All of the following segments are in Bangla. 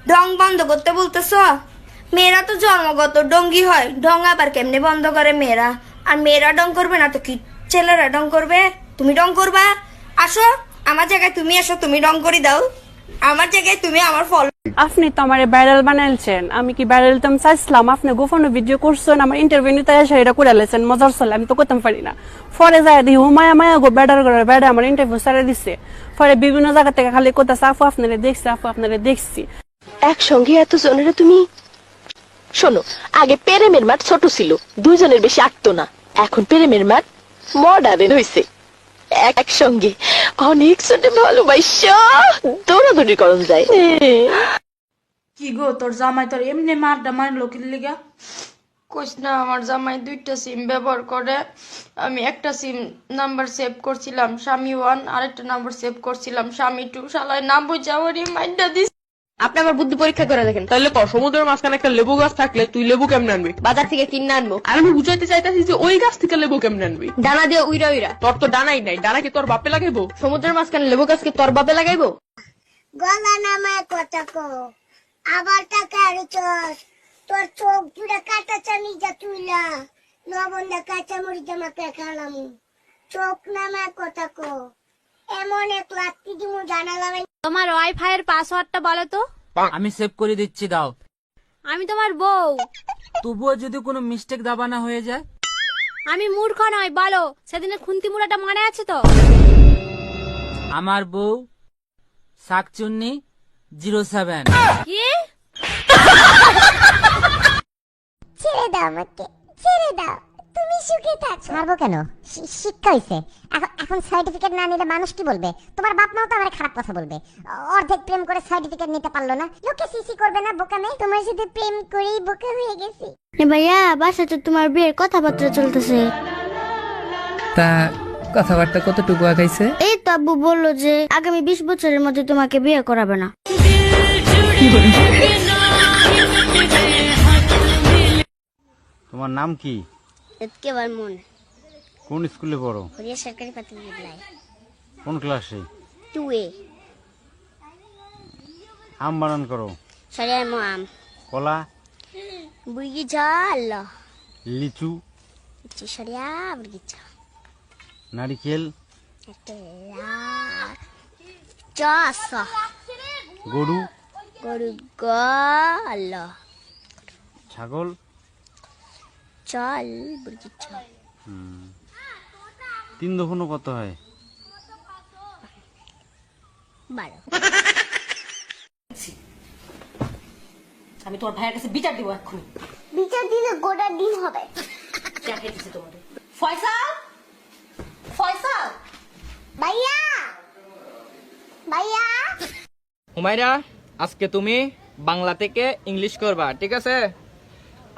ঢং বন্ধ করতে বলতেছো? মেয়েরা তো জন্মগত ডঙ্গি হয়, ঢং আবার কেমনে বন্ধ করে মেয়েরা? আর মেয়েরা ডং করবে না তো কি ছেলেরা ডং করবে? তুমি ডং করবা? আসো আমার জায়গায়, তুমি আসো, তুমি ডং করে দাও আমার জায়গায়, তুমি আমার ফল। আপনি তো আমার ভাইরাল বানাইছেন, আমি কি ভাইরাল তো চাইছিলাম? আপনি গোপনে ভিডিও করছেন, আমার ইন্টারভিউ নিতে এসে এটা করে লেছেন, মজার চলে, আমি তো করতে পারি না। পরে যায় দিই মায়া মায়া গো ব্যাডার করে ব্যাডা আমার ইন্টারভিউ সারে দিচ্ছে। পরে বিভিন্ন জায়গা থেকে খালি কোথাও আপু আপনারা দেখছি, আপু আপনারা দেখছি। একসঙ্গে এত জনের তুমি শোনো, আগে প্রেমের মাঠ ছোট ছিল, দুইজনের বেশি আটতো না। এখন প্রেমের মাঠ মডার্ন হয়েছে, একসঙ্গে অনেক জনে ভালোবাসা দৌড়াদৌড়ি করন যায়। কি গো, তোর জামাই তোর এমনি মারটা মারলো কি লিগা? কইস না, আমার জামাই দুইটা সিম ব্যবহার করে। আমি একটা সিম নাম্বার সেভ করছিলাম স্বামী 1, আরেকটা নাম্বার সেভ করছিলাম স্বামী 2। শালায় নাম বুঝা ওরই মাইন্ডা দিস। আপনি আমার বুদ্ধি পরীক্ষা করে দেখেন। তাহলে সমুদ্রের মাঝখানে একটা লেবু গাছ থাকলে তুই লেবু কেমনে আনবি? বাজার থেকে কিনে আনবো। আর আমি বুঝাইতে চাইতেছি যে ওই গাছ থেকে লেবু কেমনে আনবি? ডানা দিয়ে উইরা উইরা। তোর তো ডানাই নাই, ডানা কি তোর বাপে লাগাইবো? সমুদ্রের মাঝখানে লেবু গাছ কি তোর বাপে লাগাইবো? গলা নামায় কথা কো, আবার টাকা আড়ুচস, তোর চোখ পুরা কাটা চানি যা তুইলা, লবণদা কাঁচা মরিচ আমাকে খালাম। চোখ নামায় কথা কো, এমন এক লাত্তি দিমু জানালা। তোমার ওয়াইফাই এর পাসওয়ার্ডটা বলো তো। আমি সেভ করে দিচ্ছি, দাও। আমি তোমার বউ। তবুও যদি কোনো মিস্টেক দাবানা হয়ে যায়? আমি মূর্খ নয়, বলো। সেদিনের খুন্তি মুড়াটা মনে আছে তো? আমার বউ শাকচুন্নি 07। কি? ছেড়ে দাও আমাকে, ছেড়ে দাও, তুমি সুখে থাকো। ছাড়বো কেন? শিক্ষা হইছে। এখন সার্টিফিকেট না নিলে মানুষ কি বলবে? তোমার বাপ মাও তো আমার খারাপ কথা বলবে। অর্ধেক প্রেম করে সার্টিফিকেট নিতে পারলো না, লোকে সিসি করবে না বোকামে? তোমার সাথে প্রেম করেই বোকা হয়ে গেছি। ভাইয়া, বাসাতে তোমার বিয়ের কথাবার্তা চলতেছে। তা কথাবার্তা কতটুকু আগাইছে? এই তো আব্বু বললো যে আগামী 20 বছরের মধ্যে তোমাকে বিয়ে করাবে না। তোমার নাম কি? এতকেবার মন। কোন স্কুলে পড়ো? হরিয়া সরকারি প্রাথমিক বিদ্যালয় কোন ক্লাসে? 2A। আম বানান করো। সরিয়া মো আম। কলা? বুড়ি ঝাল। লিচু? সরিয়া বুড়ি ঝাল। নারিকেল? চাষ। গরু? গরু গল। ছাগল? চল বুড়ি চল। 3 দফন কত হয়? 12। আমি তোর ভাইয়ের কাছে বিচার দিব এক্ষুনি। বিচার দিলে গোটা দিন হবে। দেখে দিছি তোমাদের। ফয়সাল, ফয়সাল ভাইয়া, ভাইয়া। হুমায়রা, আজকে তুমি বাংলা থেকে ইংলিশ করবা, ঠিক আছে?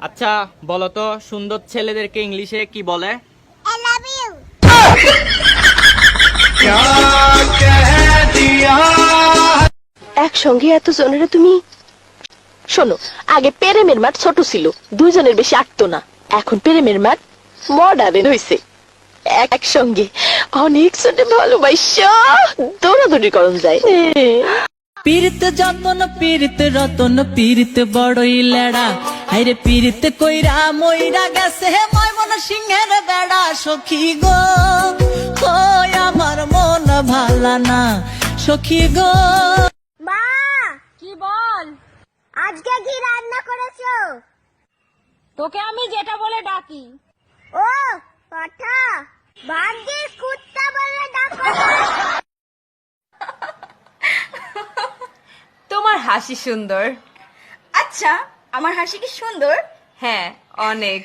আচ্ছা বলো তো, সুন্দর ছেলেদেরকে ইংলিশে কি বলে? I love you. একসঙ্গে এত জনের তুমি শোনো, আগে প্রেমের মাঠ ছোট ছিল, দুইজনের বেশি আটতো না। এখন প্রেমের মাঠ মডার্ন হয়েছে, একসঙ্গে অনেক জনে ভালোবাসা দৌড়াদৌড়ি করন যায়। পীড়িত যতন পীড়িত রতন পীড়িত বড়ই লেড়া, হাইরে পীড়িত কইরা মইরা গেছে ময়মন সিংহের বেড়া। সখী গো কই আমার মন ভালা না, সখী গো। মা, কি বল? আজকে কি রান্না করেছো? তোকে আমি যেটা বলে ডাকি। ও পাঠা, ভাগ্যে কুত্তা বলে ডাকো। তোমার হাসি সুন্দর। আচ্ছা, আমার হাসি কি সুন্দর? হ্যাঁ, অনেক।